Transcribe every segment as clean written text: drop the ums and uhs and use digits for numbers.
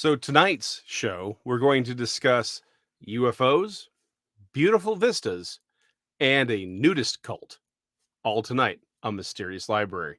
So tonight's show, we're going to discuss UFOs, beautiful vistas, and a nudist cult. All tonight on Mysterious Library.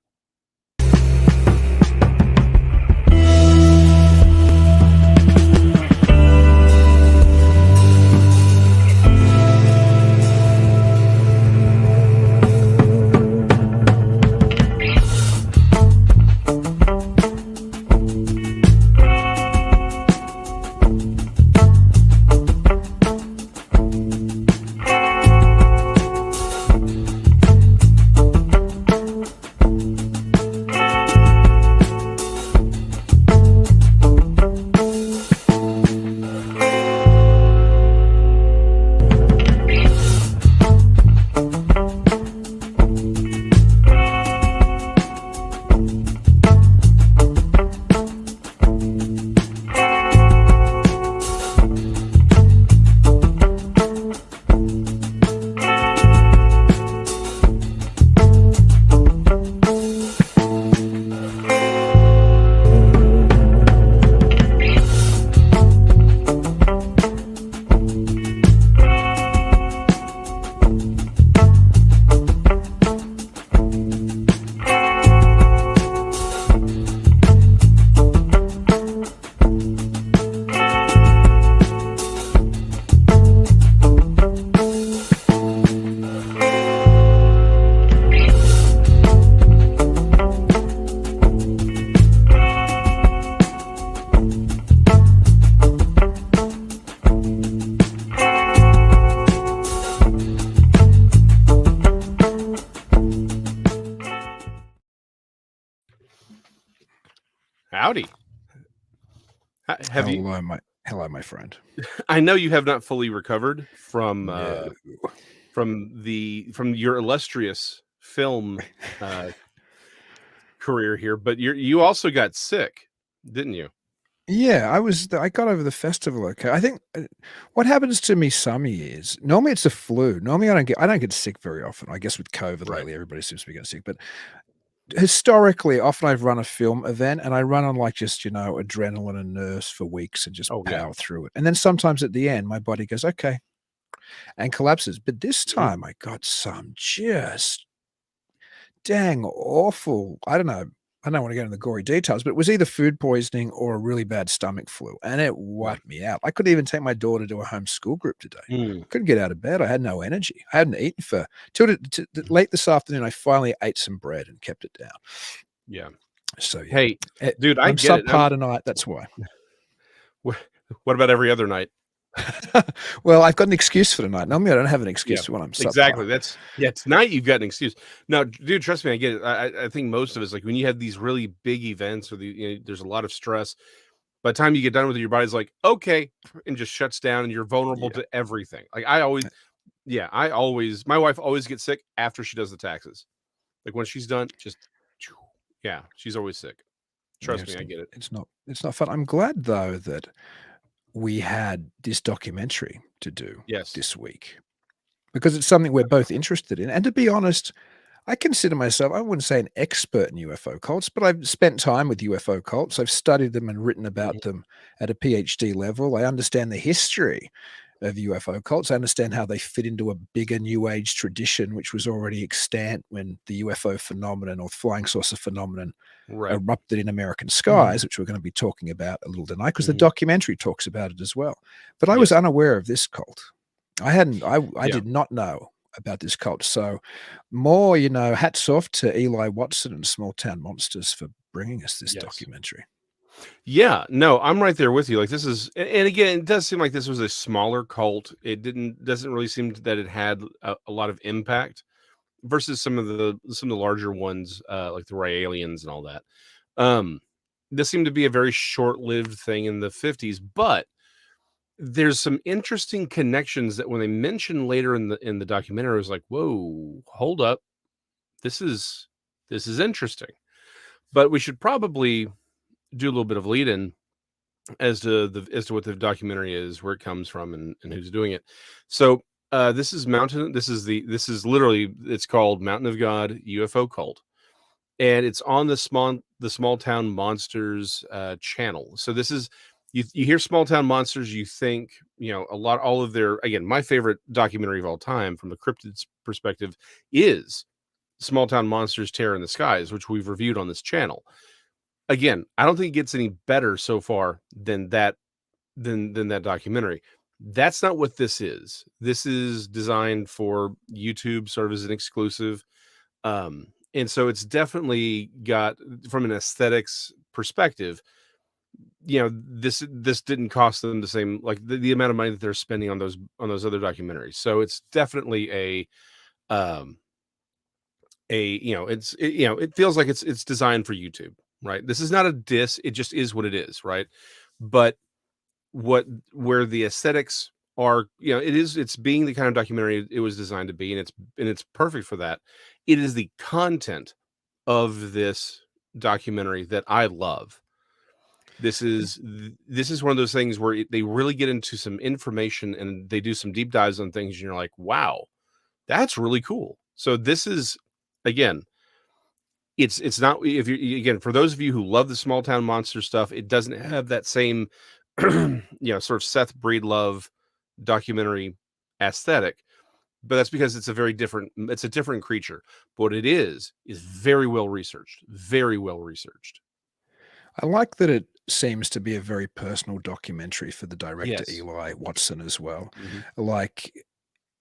Howdy. Have you? Hello, my friend. I know you have not fully recovered from No. from your illustrious film career here, but you also got sick, didn't you? Yeah, I got over the festival. Okay, I think what happens to me some years. Normally, it's a flu. Normally, I don't get sick very often. I guess with COVID Right. lately, everybody seems to be getting sick. But historically, often I've run a film event and I run on like just adrenaline and nerves for weeks and just Oh, yeah. power through it. And then sometimes at the end, my body goes okay and collapses. But this Mhm. time, I got some just dang awful. I don't want to go into the gory details, but it was either food poisoning or a really bad stomach flu, and it wiped me out. I couldn't even take my daughter to a home school group today. Mm. Couldn't get out of bed. I had no energy. I hadn't eaten for till late this afternoon. I finally ate some bread and kept it down. Yeah. So yeah. Hey, dude, I I'm get it. subpar tonight. That's why. What about every other night? Well, I've got an excuse for tonight. Normally, I don't have an excuse for when I'm subpar. Exactly. Tonight you've got an excuse. Now, dude, trust me, I get it. I think most of us, like when you have these really big events or there's a lot of stress. By the time you get done with it, your body's like, okay, and just shuts down, and you're vulnerable to everything. Like my wife always gets sick after she does the taxes. Like when she's done, she's always sick. Trust me, I get it. It's not fun. I'm glad though that we had this documentary to do this week because it's something we're both interested in. And to be honest, I consider myself, I wouldn't say an expert in UFO cults, but I've spent time with UFO cults. I've studied them and written about them at a PhD level. I understand the history of UFO cults. I understand how they fit into a bigger New Age tradition, which was already extant when the UFO phenomenon or flying saucer phenomenon erupted in American skies, which we're going to be talking about a little tonight because the documentary talks about it as well. But I was unaware of this cult. I did not know about this cult. So more, hats off to Eli Watson and Small Town Monsters for bringing us this documentary. Yeah, no, I'm right there with you. Like this is, and again, it does seem like this was a smaller cult. It doesn't really seem that it had a lot of impact versus some of the larger ones, like the Raelians and all that. This seemed to be a very short-lived thing in the 50s, but there's some interesting connections that when they mention later in the documentary, I was like, whoa, hold up. This is interesting. But we should probably do a little bit of lead in as to what the documentary is, where it comes from, and who's doing it. So this is literally, it's called Mountain of God UFO Cult, and it's on the Small Town Monsters channel. So this is you hear small town monsters, you think, all of their, again, my favorite documentary of all time from a cryptid's perspective is Small Town Monsters Terror in the Skies, which we've reviewed on this channel. Again, I don't think it gets any better so far than that that documentary. That's not what this is. This is designed for YouTube, sort of as an exclusive. And so it's definitely got, from an aesthetics perspective, this didn't cost them the same, like the amount of money that they're spending on those other documentaries. So it's definitely um it feels like it's designed for YouTube, right? This is not a diss, it just is what it is, right? But where the aesthetics are, it's being the kind of documentary it was designed to be, and it's perfect for that. It is the content of this documentary that I love. This is one of those things where they really get into some information and they do some deep dives on things, and you're like, wow, that's really cool. So this is, again, it's not, if you, again, for those of you who love the small town monster stuff, it doesn't have that same sort of Seth Breedlove documentary aesthetic, but that's because it's a different creature. But what it is very well researched, very well researched. I like that it seems to be a very personal documentary for the director, Yes. Eli Watson, as well. Mhm. Like,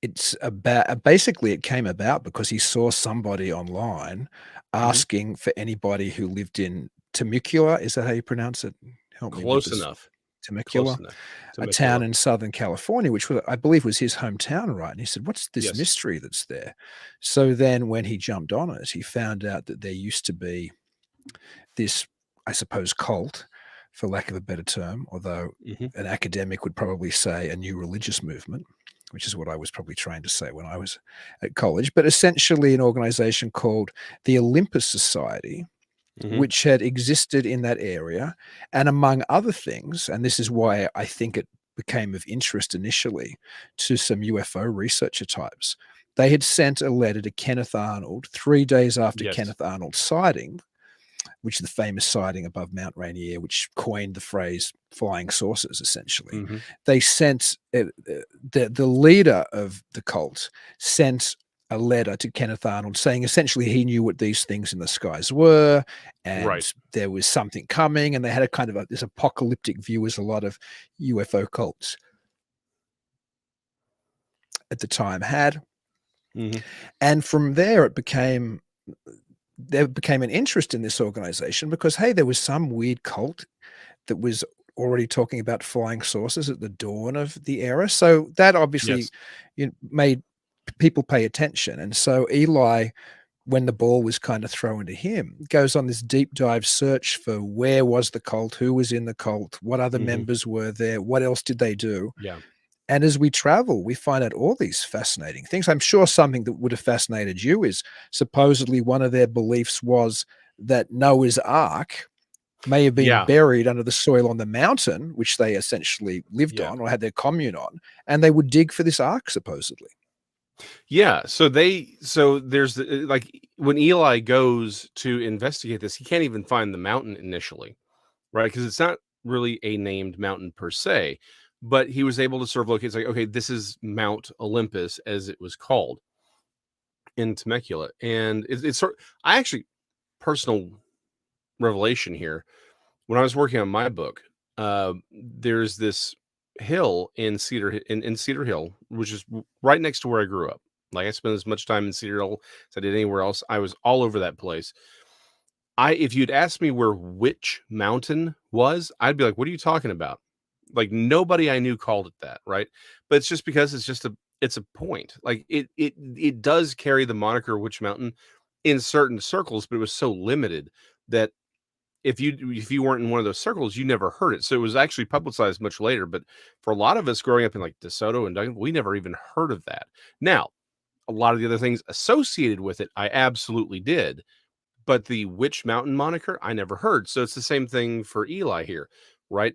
it's about, basically it came about because he saw somebody online asking for anybody who lived in Temecula. Is that how you pronounce it? Help me with Close this. enough. Close Temecula, enough. a town Temecula. in Southern California, which I believe was his hometown, right? And he said, "What's this Yes. mystery that's there?" So then when he jumped on it, he found out that there used to be this, I suppose, cult, for lack of a better term, although Mhm. an academic would probably say a new religious movement, which is what I was probably trying to say when I was at college, but essentially an organization called the Olympus Society, Mhm. which had existed in that area. And among other things, and this is why I think it became of interest initially to some UFO researcher types, they had sent a letter to Kenneth Arnold 3 days after Yes. Kenneth Arnold's sighting, which is the famous sighting above Mount Rainier, which coined the phrase flying saucers, essentially. Mhm. They sent the leader of the cult sent a letter to Kenneth Arnold saying essentially he knew what these things in the skies were, and Right. there was something coming, and they had a kind of this apocalyptic view, as a lot of UFO cults at the time had. Mhm. And from there, there became an interest in this organization because, hey, there was some weird cult that was already talking about flying saucers at the dawn of the era. So that obviously, Yes. made people pay attention. And so Eli, when the ball was kind of thrown to him, goes on this deep dive search for where was the cult, who was in the cult, what other Mhm. members were there, what else did they do? Yeah. And as we travel, we find out all these fascinating things. I'm sure something that would have fascinated you is supposedly one of their beliefs was that Noah's Ark may have been Yeah. buried under the soil on the mountain, which they essentially lived Yeah. on or had their commune on, and they would dig for this ark supposedly. Yeah, so there's like when Eli goes to investigate this, he can't even find the mountain initially, right? Because it's not really a named mountain per se, but he was able to sort of locate. It's like, okay, this is Mount Olympus, as it was called in Temecula, and it's sort. I actually, personal revelation here. When I was working on my book, there's this hill in in Cedar Hill, which is right next to where I grew up. Like, I spent as much time in Cedar Hill as I did anywhere else. I was all over that place. If you'd asked me where which mountain was, I'd be like, "What are you talking about?" Like, nobody I knew called it that, right? But it's just because it's a point. Like, it does carry the moniker Witch Mountain in certain circles, but it was so limited that if you weren't in one of those circles, you never heard it. So it was actually publicized much later. But for a lot of us growing up in like DeSoto and Duncan, we never even heard of that. Now, a lot of the other things associated with it, I absolutely did. But the Witch Mountain moniker, I never heard. So it's the same thing for Eli here, right?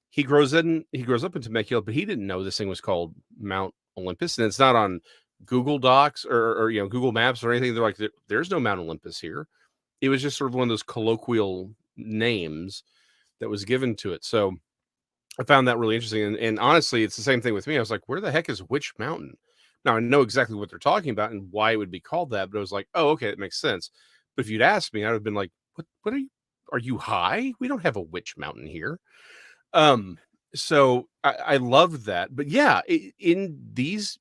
He grows up in Temecula, but he didn't know this thing was called Mount Olympus, and it's not on Google Docs or Google Maps or anything. They're like, there's no Mount Olympus here. It was just sort of one of those colloquial names that was given to it. So I found that really interesting, and honestly, it's the same thing with me. I was like, "Where the heck is Witch Mountain?" Now, I know exactly what they're talking about and why it would be called that, but I was like, "Oh, okay, it makes sense." But if you'd asked me, I would have been like, What are you high? We don't have a Witch Mountain here." Um, so I loved that. But yeah, in these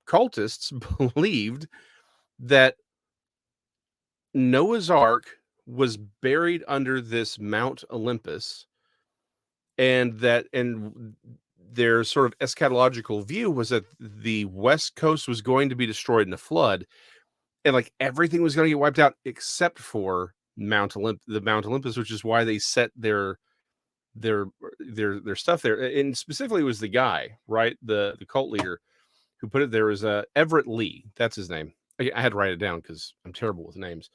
cultists believed that Noah's Ark was buried under this Mount Olympus, and their sort of eschatological view was that the West Coast was going to be destroyed in a flood, and like everything was going to get wiped out except for the Mount Olympus, which is why they set their their stuff there. And specifically, it was the guy, right, the cult leader who put it there was Everett Lee. That's his name. I had to write it down because I'm terrible with names.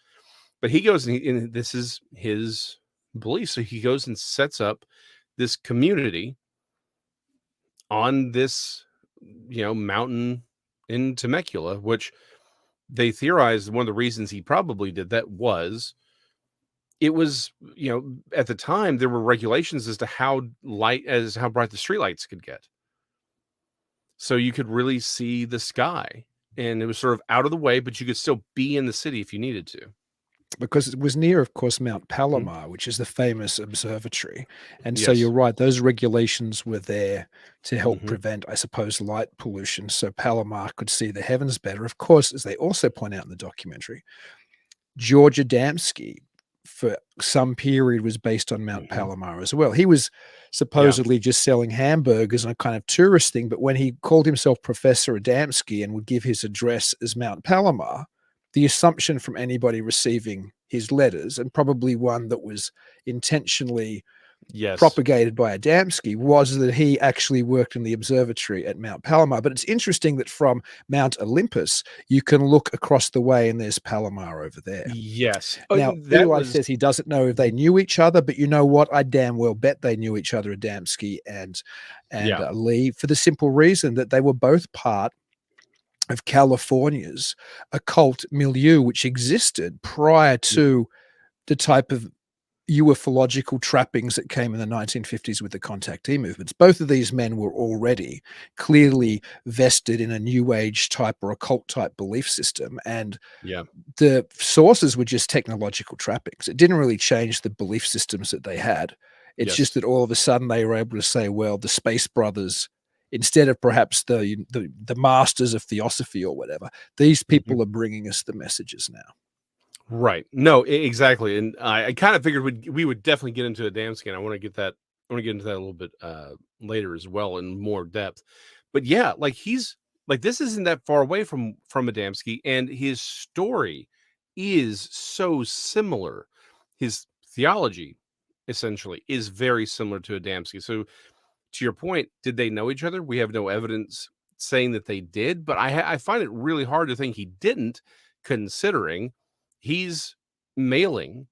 But he goes and this is his belief. So he goes and sets up this community on this, mountain in Temecula, which they theorized one of the reasons he probably did that was it was, at the time there were regulations as to how bright the streetlights could get. So you could really see the sky, and it was sort of out of the way, but you could still be in the city if you needed to. Because it was near, of course, Mount Mhm. Palomar, which is the famous observatory. And so you're Yes. right, those regulations were there to help Mhm. prevent, I suppose, light pollution so Palomar could see the heavens better. Of course, as they also point out in the documentary, George Adamski, for some period, was based on Mount Mhm. Palomar as well. He was Yeah. supposedly just selling hamburgers and a kind of tourist thing, but when he called himself Professor Adamski and would give his address as Mount Palomar, the assumption from anybody receiving his letters, and probably one that was intentionally Yes. propagated by Adamski, was that he actually worked in the observatory at Mount Palomar. But it's interesting that from Mount Olympus, you can look across the way and there's Palomar over there. Yes. Now, That Eli was says he doesn't know if they Mhm. knew each other, but you know what? I damn well bet they knew each other, Adamski and Yeah. Lee, for the simple reason that they were both part of California's occult milieu, which existed prior Mhm. to the type of ufological trappings that came in the 1950s with the contactee movements. Both of these men were already Mhm. clearly vested in a new age type or occult type belief system, and Yeah. the sources were just technological trappings. It didn't really change the belief systems that they had. It's just Yes. that all of a sudden they were able to say, well, the Space Brothers, instead of perhaps the masters of theosophy or whatever, these Mhm. people are bringing us the messages now. Right. No, exactly. And I kind of figured we would definitely get into a dam scan. I want to get that. I want to get into that a little bit later as well in more depth. But yeah, like he's like this isn't that far away from Adamski, and his story is so similar. His theology essentially is very similar to Adamski. So to your point, did they know each other? We have no evidence saying that they did, but I find it really hard to think he didn't, considering he's mailing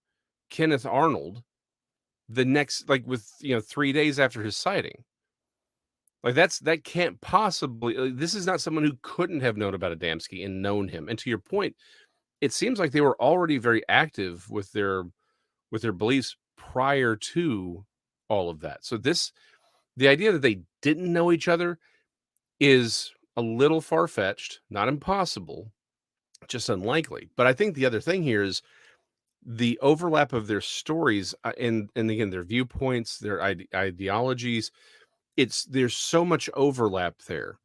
Kenneth Arnold the next, like with 3 days after his sighting. Like that can't possibly. This is not someone who couldn't have known about Adamski and known him. And to your point, it seems like they were already very active with their beliefs prior to all of that. So the idea that they didn't know each other is a little far-fetched, not impossible, just unlikely. But I think the other thing here is the overlap of their stories, and again, their viewpoints, their ideologies. There's so much overlap there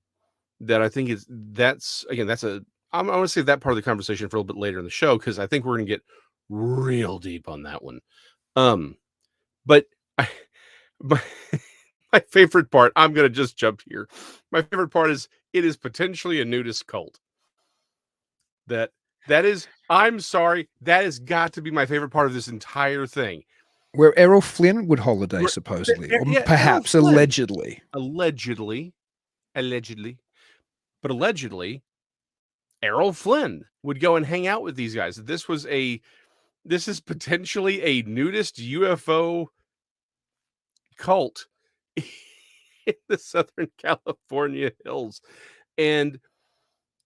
that I think that's again, that's I want to save that part of the conversation for a little bit later in the show because I think we're going to get real deep on that one. Um, but I, my, my favorite part, I'm going to just jump here. My favorite part is it is potentially a nudist cult. That that is I'm sorry, that has got to be my favorite part of this entire thing. Where Errol Flynn would holiday, Where supposedly, or yeah, Errol perhaps Flynn, allegedly. allegedly, allegedly, but allegedly, Errol Flynn would go and hang out with these guys. This is potentially a nudist UFO cult in the Southern California hills. And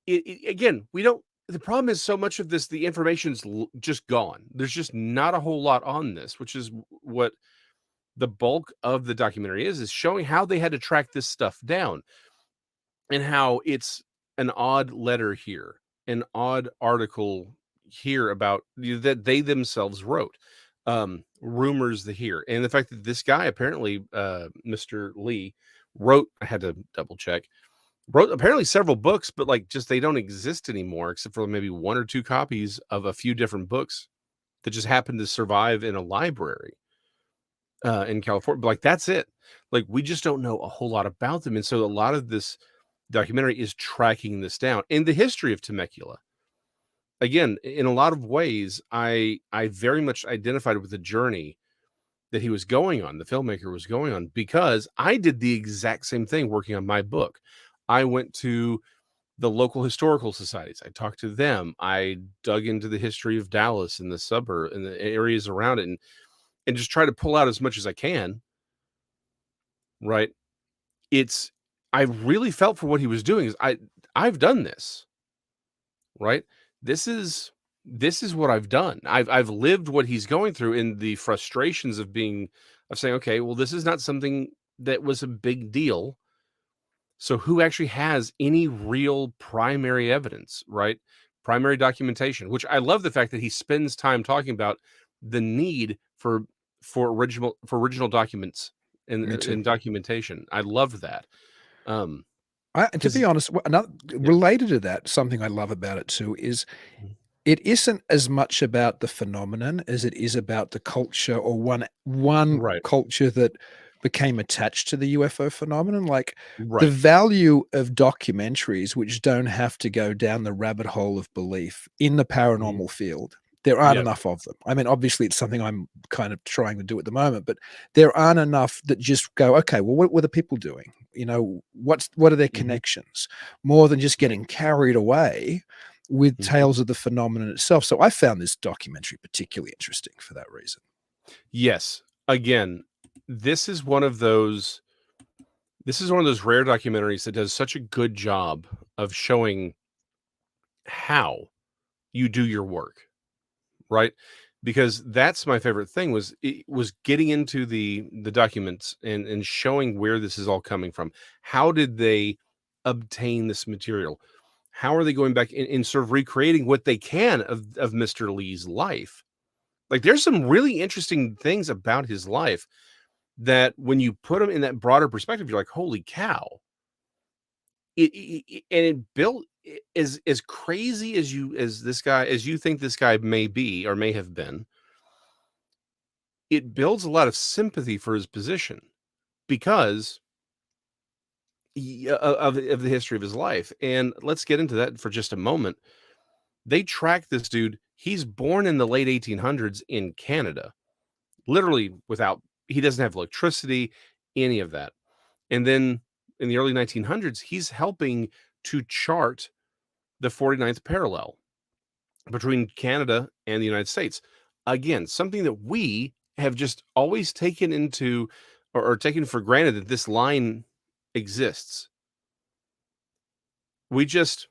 again, we don't the problem is so much of this, the information's just gone. There's just not a whole lot on this, which is what the bulk of the documentary is showing how they had to track this stuff down, and how it's an odd letter here, an odd article here about that they themselves wrote, rumors that here, and the fact that this guy apparently, Mr. Lee, wrote. I had to double check. Wrote apparently several books, but like just they don't exist anymore, except for maybe one or two copies of a few different books that just happened to survive in a library in California. But like that's it. Like we just don't know a whole lot about them, and so a lot of this documentary is tracking this down in the history of Temecula. Again, in a lot of ways, I very much identified with the journey that he was going on, the filmmaker was going on, because I did the exact same thing working on my book. I went to the local historical societies. I talked to them. I dug into the history of Dallas and the suburb and the areas around it, and just try to pull out as much as I can. Right. It's I really felt for what he was doing. Is I've done this. Right. This is what I've done. I've lived what he's going through, in the frustrations of saying, okay, well, this is not something that was a big deal. So who actually has any real primary evidence, right? Primary documentation, which I love the fact that he spends time talking about the need for original documents and documentation. I love that. To be honest, related to that, something I love about it too is it isn't as much about the phenomenon as it is about the culture, or one Right. culture that became attached to the UFO phenomenon. Like the Right. value of documentaries which don't have to go down the rabbit hole of belief in the paranormal field. There aren't Yeah. enough of them. I mean, obviously, it's something I'm kind of trying to do at the moment, but there aren't enough that just go, okay, well, what were the people doing? You know, what are their connections? More than just getting carried away with tales of the phenomenon itself. So I found this documentary particularly interesting for that reason. Yes. Again, this is one of those rare documentaries that does such a good job of showing how you do your work, right? Because that's my favorite thing was getting into the documents and showing where this is all coming from. How did they obtain this material? How are they going back and sort of recreating what they can of Mr. Lee's life? Like there's some really interesting things about his life that when you put them in that broader perspective, you're like, holy cow. It built as crazy as you think this guy may be or may have been. It builds a lot of sympathy for his position because of the history of his life. And let's get into that for just a moment. They track this dude. He's born in the late 1800s in Canada, literally he doesn't have electricity, any of that. And then in the early 1900s, he's helping to chart the 49th parallel between Canada and the United States. Again, something that we have just always taken into or taken for granted that this line exists. We just,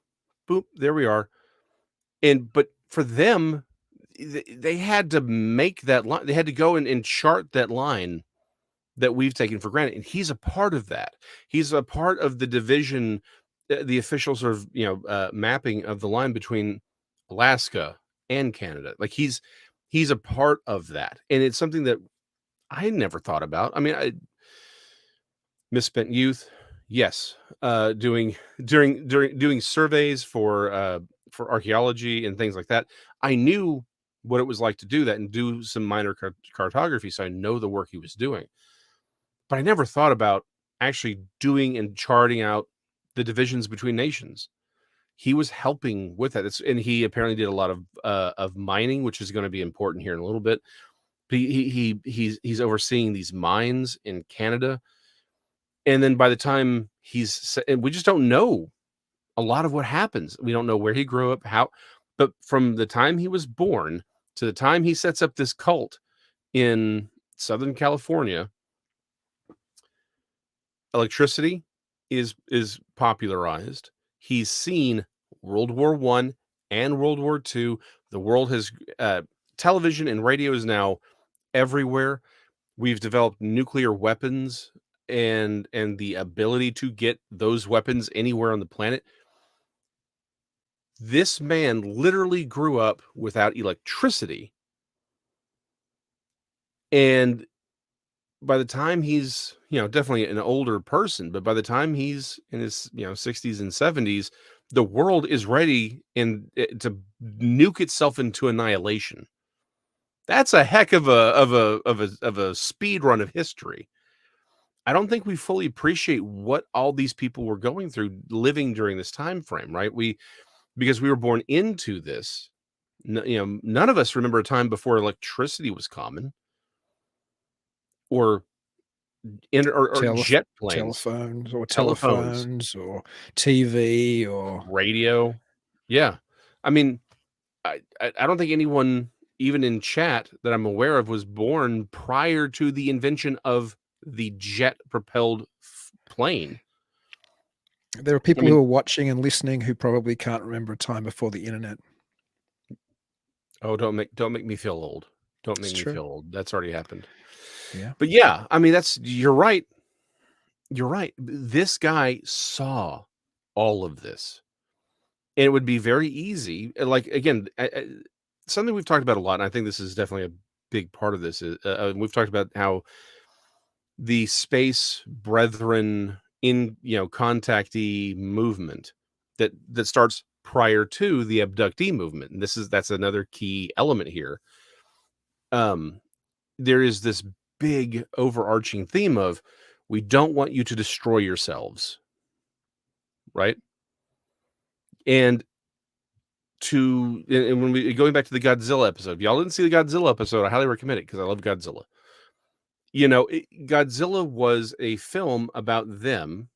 boop, there we are. But for them, they had to make that line. They had to go and chart that line that we've taken for granted. And he's a part of that. He's a part of the division, the official sort of, mapping of the line between Alaska and Canada. Like he's a part of that. And it's something that I never thought about. I mean, misspent youth. Yes. Doing surveys for archaeology and things like that. I knew what it was like to do that and do some minor cartography. So I know the work he was doing. But I never thought about actually doing and charting out the divisions between nations. He was helping with that. And he apparently did a lot of mining, which is going to be important here in a little bit. But he's overseeing these mines in Canada. And then by the time and we just don't know a lot of what happens. We don't know where he grew up, but from the time he was born to the time he sets up this cult in Southern California, electricity is popularized. He's seen World War I and World War II. The world has television and radio is now everywhere. We've developed nuclear weapons and the ability to get those weapons anywhere on the planet. This man literally grew up without electricity, and by the time he's, definitely an older person, but by the time he's in his, 60s and 70s, the world is ready to nuke itself into annihilation. That's a heck of a speed run of history. I don't think we fully appreciate what all these people were going through living during this time frame, right? Because we were born into this. None of us remember a time before electricity was common, or or jet planes, telephones or TV or radio. Yeah. I mean, I don't think anyone, even in chat that I'm aware of, was born prior to the invention of the jet propelled plane. There are people who are watching and listening who probably can't remember a time before the internet. Oh, don't make me feel old. Don't make me feel old. That's already happened. Yeah. But yeah, I mean, you're right. You're right. This guy saw all of this. And it would be very easy. Like, again, something we've talked about a lot, and I think this is definitely a big part of this, is we've talked about how the space brethren contactee movement that starts prior to the abductee movement. And that's another key element here. There is this big overarching theme of, we don't want you to destroy yourselves, right? And when we going back to the Godzilla episode, if y'all didn't see the Godzilla episode, I highly recommend it because I love Godzilla. Godzilla was a film about them.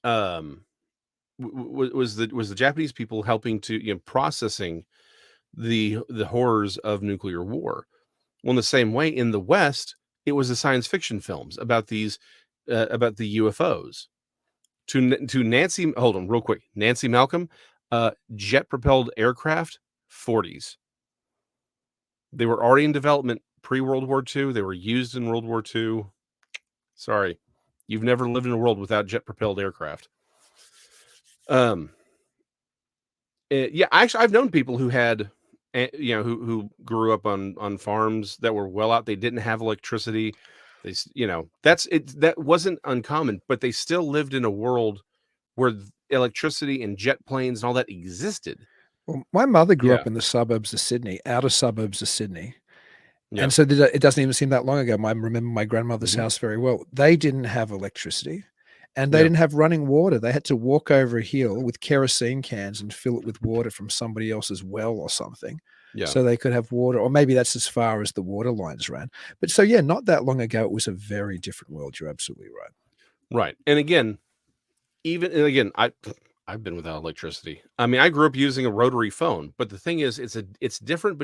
Was the Japanese people helping to processing the horrors of nuclear war. Well, in the same way, in the West, it was the science fiction films about these about the UFOs. To Nancy, hold on real quick. Nancy Malcolm, jet propelled aircraft, 40s. They were already in development pre-World War II. They were used in World War II. Sorry, you've never lived in a world without jet propelled aircraft. Yeah, actually, I've known people who had, who grew up on farms that were well out. They didn't have electricity. That wasn't uncommon, but they still lived in a world where electricity and jet planes and all that existed. Well, my mother grew up in the suburbs of Sydney, outer suburbs of Sydney. Yeah. And so it doesn't even seem that long ago. I remember my grandmother's house very well. They didn't have electricity and they didn't have running water. They had to walk over a hill with kerosene cans and fill it with water from somebody else's well or something. Yeah. So they could have water, or maybe that's as far as the water lines ran. But so, yeah, not that long ago, it was a very different world. You're absolutely right. Right. And again, I've been without electricity. I mean, I grew up using a rotary phone, but the thing is, there's a difference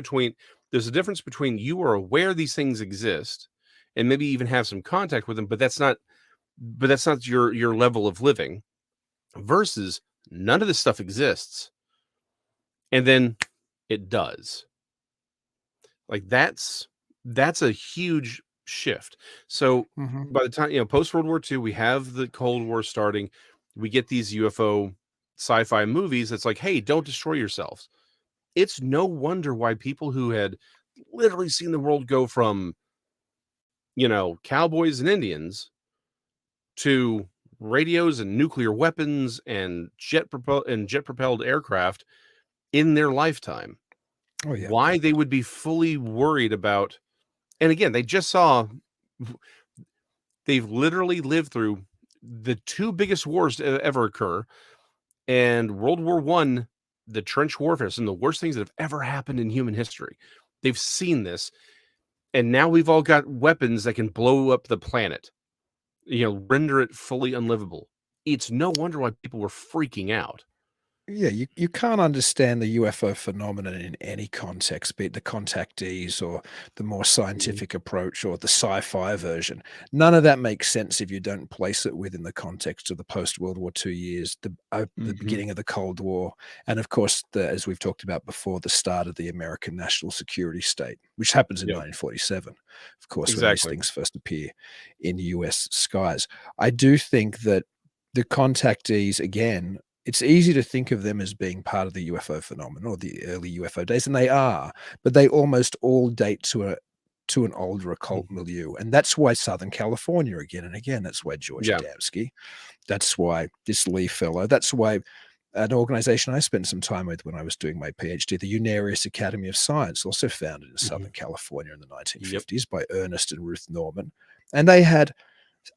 between you are aware these things exist and maybe even have some contact with them, but that's not your level of living, versus none of this stuff exists. And then it does. Like that's a huge shift. So by the time, post World War II, we have the Cold War starting. We get these UFO sci-fi movies that's like, hey, don't destroy yourselves. It's no wonder why people who had literally seen the world go from, cowboys and Indians to radios and nuclear weapons and jet propelled aircraft in their lifetime. Oh, yeah. Why they would be fully worried about, and again, they've literally lived through the two biggest wars to ever occur, and World War I, the trench warfare, some of the worst things that have ever happened in human history. They've seen this, and now we've all got weapons that can blow up the planet, render it fully unlivable. It's no wonder why people were freaking out. Yeah, you can't understand the UFO phenomenon in any context, be it the contactees or the more Mhm. scientific approach or the sci-fi version. None of that makes sense if you don't place it within the context of the post-World War II years, the Mhm. beginning of the Cold War, and of course, as we've talked about before, the start of the American national security state, which happens in Yep. 1947, of course, when these Exactly. things first appear in US skies. I do think that the contactees, again, it's easy to think of them as being part of the UFO phenomenon or the early UFO days, and they are, but they almost all date to an older occult Mhm. milieu, and that's why Southern California again and again, that's why George Yeah. Adamski, that's why this Lee fellow, that's why an organization I spent some time with when I was doing my PhD, the Unarius Academy of Science, also founded in Mhm. Southern California in the Yep. 1950s by Ernest and Ruth Norman, and they had,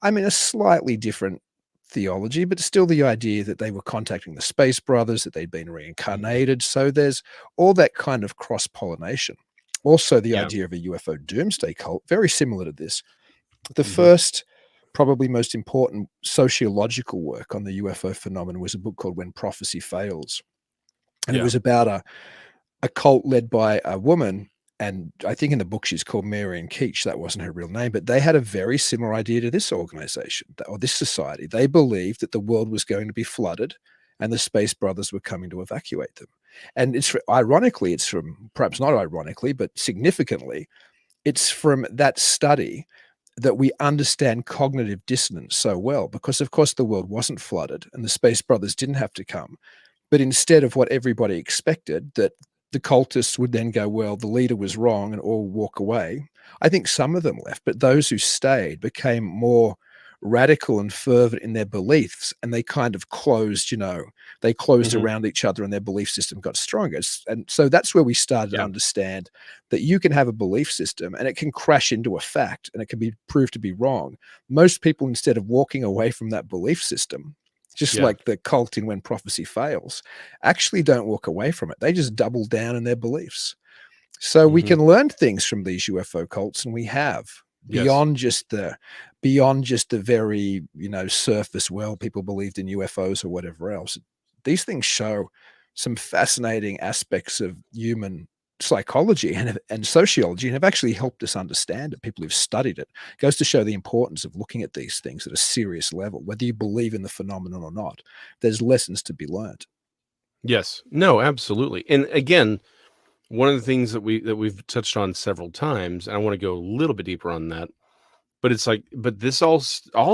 I mean, a slightly different theology, but still the idea that they were contacting the Space Brothers, that they'd been Mhm. reincarnated. So there's all that kind of cross pollination. Also, the Yeah. idea of a UFO doomsday cult, very similar to this. The Mhm. first, probably most important sociological work on the UFO phenomenon was a book called When Prophecy Fails. And it Yeah. was about a cult led by a woman, and I think in the book she's called Marian Keach. That wasn't her real name, but they had a very similar idea to this organization or this society. They believed that the world was going to be flooded and the Space Brothers were coming to evacuate them. And ironically, it's from, perhaps not ironically, but significantly, it's from that study that we understand cognitive dissonance so well, because of course the world wasn't flooded and the Space Brothers didn't have to come. But instead of what everybody expected, that the cultists would then go, well, the leader was wrong and all walk away. I think some of them left, but those who stayed became more radical and fervent in their beliefs, and they kind of closed, they closed Mhm. around each other and their belief system got stronger. And so that's where we started to Yeah. understand that you can have a belief system and it can crash into a fact and it can be proved to be wrong. Most people, instead of walking away from that belief system, just Yeah. like the cult in When Prophecy Fails, actually don't walk away from it. They just double down in their beliefs. So we Mhm. can learn things from these UFO cults, and we have Yes. beyond just the very, surface, well, people believed in UFOs or whatever else. These things show some fascinating aspects of human psychology and sociology, and have actually helped us understand it. People who've studied it. Goes to show the importance of looking at these things at a serious level, whether you believe in the phenomenon or not. There's lessons to be learned. Yes. No, absolutely. And again, one of the things that we've touched on several times, and I want to go a little bit deeper on that, but it's like, but this all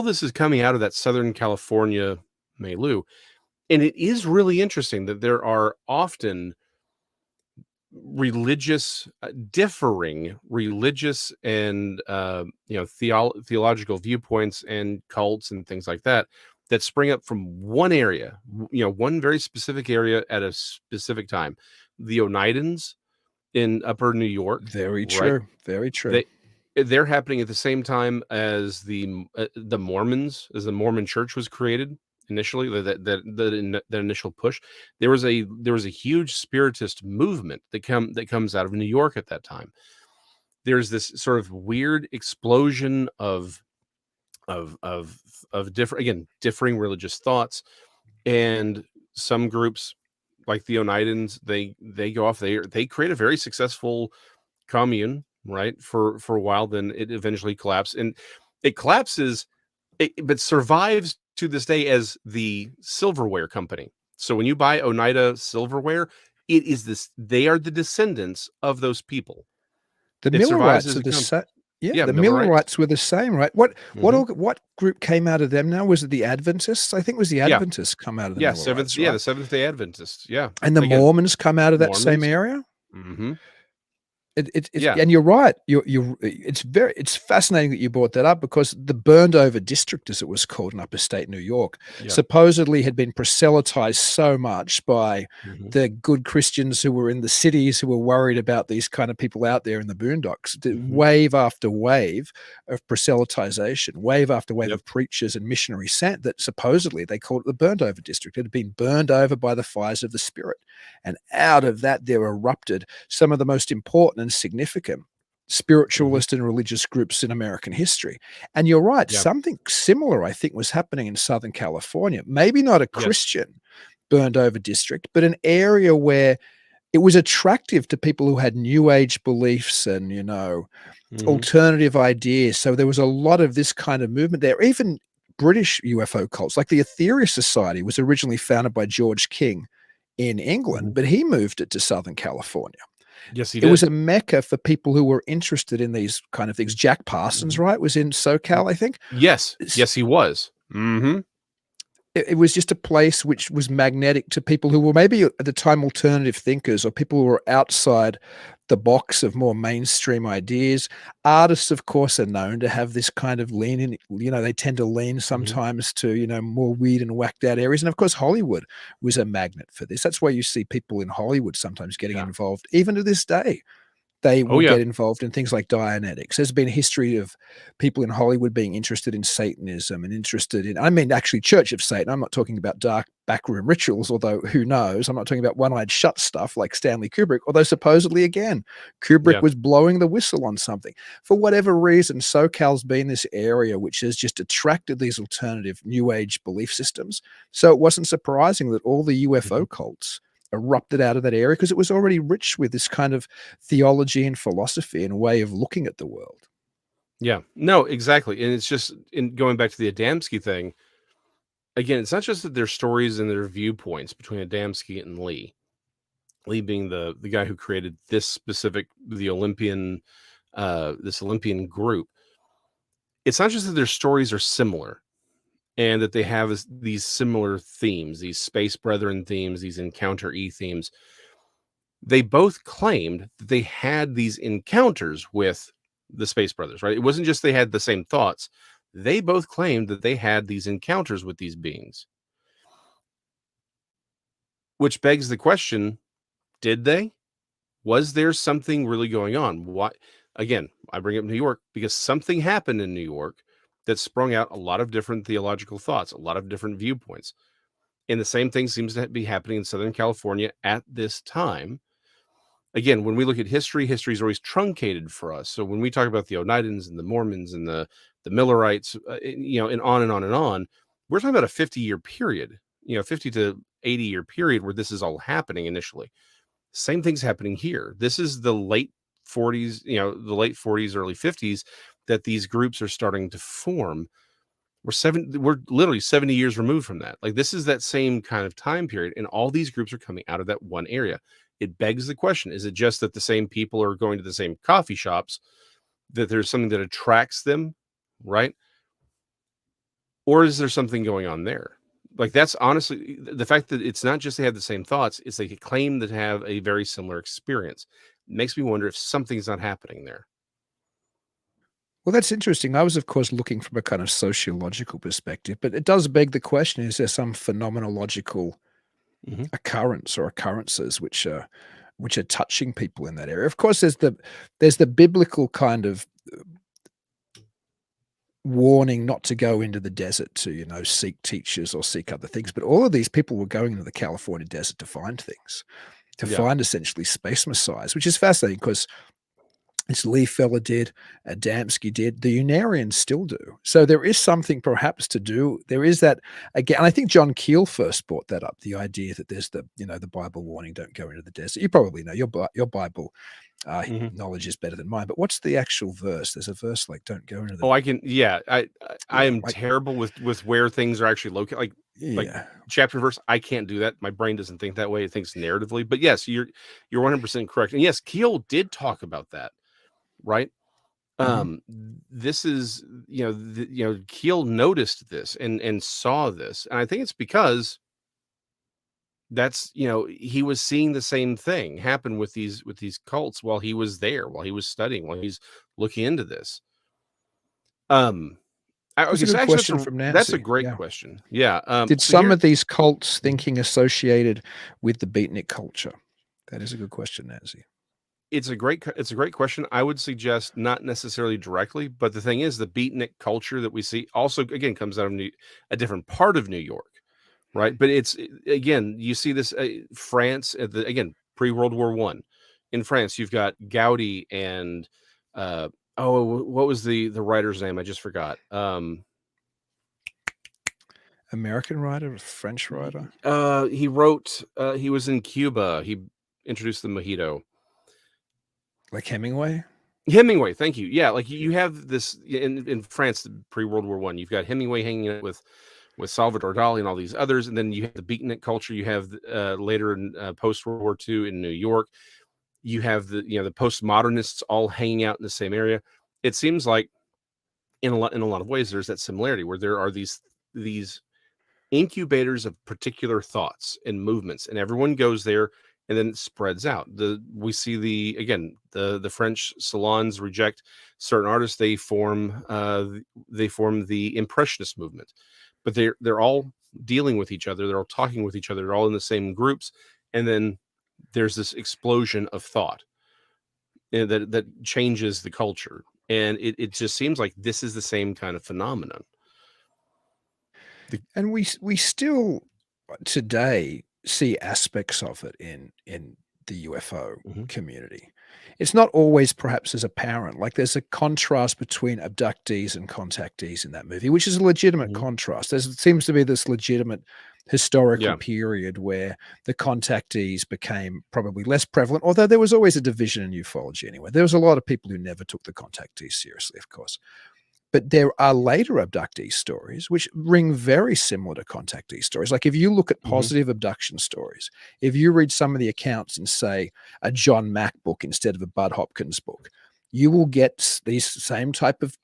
this is coming out of that Southern California milieu. And it is really interesting that there are often differing religious and theological viewpoints and cults and things like that that spring up from one area, one very specific area at a specific time. The Onidans in Upper New York, Very right? true. Very true. They they're happening at the same time as the Mormons, as the Mormon Church was created initially. The initial push, there was a huge spiritist movement that comes out of New York at that time. There's this sort of weird explosion of of differing religious thoughts, and some groups like the Onidans, they go off, they create a very successful commune, right, for a while. Then it eventually collapsed, and it collapses, but survives to this day as the silverware company. So when you buy Oneida silverware, it is this they are the descendants of those people. The It survives Millerites as are a the company. same. Yeah, Yeah, the Millerites. Millerites were the same, right? What Hmm. what group came out of them now? Was it the Adventists? I think it was the Yeah. Adventists come out of the Yeah, seventh Millerites, yeah, right? the Seventh-day Adventists. Yeah. And the Again, Mormons come out of that same Mormons. area? Hmm. It's Yeah. and you're right. It's fascinating that you brought that up, because the burned over district, as it was called in upper state New York, Yeah. supposedly had been proselytized so much by Hmm. the good Christians who were in the cities, who were worried about these kind of people out there in the boondocks. Hmm. Wave after wave of proselytization, wave after wave Yep. of preachers and missionaries sent, that supposedly they called it the burned over district. It had been burned over by the fires of the Spirit. And out of that, there erupted some of the most important and significant Hmm. spiritualist and religious groups in American history. And you're right, Yeah. something similar, I think, was happening in Southern California. Maybe not a Yes. Christian, burned over district, but an area where it was attractive to people who had new age beliefs and, alternative ideas. So there was a lot of this kind of movement there. Even British UFO cults, like the Etheria Society, was originally founded by George King in England, but he moved it to Southern California. Yes, he It was did. a mecca for people who were interested in these kind of things. Jack Parsons, right, was in SoCal, I think. Yes. Yes, he was. It was just a place which was magnetic to people who were maybe at the time alternative thinkers or people who were outside the box of more mainstream ideas. Artists, of course, are known to have this kind of lean in, they tend to lean sometimes to, more weird and whacked out areas. And of course, Hollywood was a magnet for this. That's why you see people in Hollywood sometimes getting involved, even to this day. They will get involved in things like Dianetics. There's been a history of people in Hollywood being interested in Satanism and interested in, actually Church of Satan. I'm not talking about dark backroom rituals, although who knows? I'm not talking about one-eyed shut stuff like Stanley Kubrick, although supposedly, again, Kubrick was blowing the whistle on something. For whatever reason, SoCal's been this area which has just attracted these alternative New Age belief systems. So it wasn't surprising that all the UFO cults erupted out of that area because it was already rich with this kind of theology and philosophy and way of looking at the world. Yeah, no, exactly. And it's just in going back to the Adamski thing, again, it's not just that their stories and their viewpoints between Adamski and Lee. Lee being the guy who created this specific the Olympian this Olympian group. It's not just that their stories are similar and that they have these similar themes, these space brethren themes, these encounter E themes. They both claimed that they had these encounters with the Space Brothers, right? It wasn't just they had the same thoughts. They both claimed that they had these encounters with these beings. Which begs the question, did they? Was there something really going on? Why? Again, I bring up New York because something happened in New York that sprung out a lot of different theological thoughts, a lot of different viewpoints. And the same thing seems to be happening in Southern California at this time. Again, when we look at history, history is always truncated for us. So when we talk about the Oneidas and the Mormons and the Millerites, and on and on and on, we're talking about a 50-year period, 50 to 80-year period where this is all happening initially. Same thing's happening here. This is the late 40s, early 50s that these groups are starting to form. We're literally 70 years removed from that. Like this is that same kind of time period, and all these groups are coming out of that one area. It begs the question, is it just that the same people are going to the same coffee shops, that there's something that attracts them, right? Or is there something going on there? Like that's honestly the fact that it's not just they have the same thoughts, it's they claim to have a very similar experience. It makes me wonder if something's not happening there. Well, that's interesting. I was, of course, looking from a kind of sociological perspective, but it does beg the question, is there some phenomenological occurrence or occurrences which are touching people in that area? Of course, there's the biblical kind of warning not to go into the desert to, seek teachers or seek other things. But all of these people were going into the California desert to find things, to find essentially space messiahs, which is fascinating because as Lee Feller did, Adamski did, the Unarians still do. So there is something perhaps to do. There is that again. I think John Keel first brought that up. The idea that there's the Bible warning, don't go into the desert. You probably know your Bible knowledge is better than mine. But what's the actual verse? There's a verse like "Don't go into the." Oh, I can. Yeah, I am terrible with where things are actually located. Like chapter verse. I can't do that. My brain doesn't think that way. It thinks narratively. But yes, you're 100% correct. And yes, Keel did talk about that. Right. This is, Keel noticed this and saw this. And I think it's because that's, he was seeing the same thing happen with these cults while he was there, while he was studying, while he's looking into this. Okay, that's a good question from Nancy. That's a great question. Yeah. Did some of these cults thinking associated with the beatnik culture? That is a good question, Nancy. It's a great question. I would suggest not necessarily directly, but the thing is, the beatnik culture that we see also again comes out of a different part of New York, right? But it's again, you see this France at again pre-World War I. In France, you've got Gaudi and what was the writer's name? I just forgot. American writer, French writer? He wrote, he was in Cuba. He introduced the mojito. Like Hemingway? Hemingway, thank you. Yeah, like you have this in France pre-World War I. You've got Hemingway hanging out with Salvador Dali and all these others, and then you have the beatnik culture. You have later in post-World War II in New York. You have the postmodernists all hanging out in the same area. It seems like in a lot of ways there's that similarity where there are these incubators of particular thoughts and movements, and everyone goes there and then it spreads out. We see the French salons reject certain artists. They form the impressionist movement, but they're all dealing with each other. They're all talking with each other. They're all in the same groups, and then there's this explosion of thought that changes the culture. And it just seems like this is the same kind of phenomenon. And we still today see aspects of it in the UFO community. It's not always perhaps as apparent. Like there's a contrast between abductees and contactees in that movie, which is a legitimate contrast. There seems to be this legitimate historical period where the contactees became probably less prevalent, although there was always a division in ufology anyway. There was a lot of people who never took the contactees seriously, of course. But there are later abductee stories which ring very similar to contactee stories. Like if you look at positive abduction stories, if you read some of the accounts in, say, a John Mack book instead of a Bud Hopkins book, you will get these same type of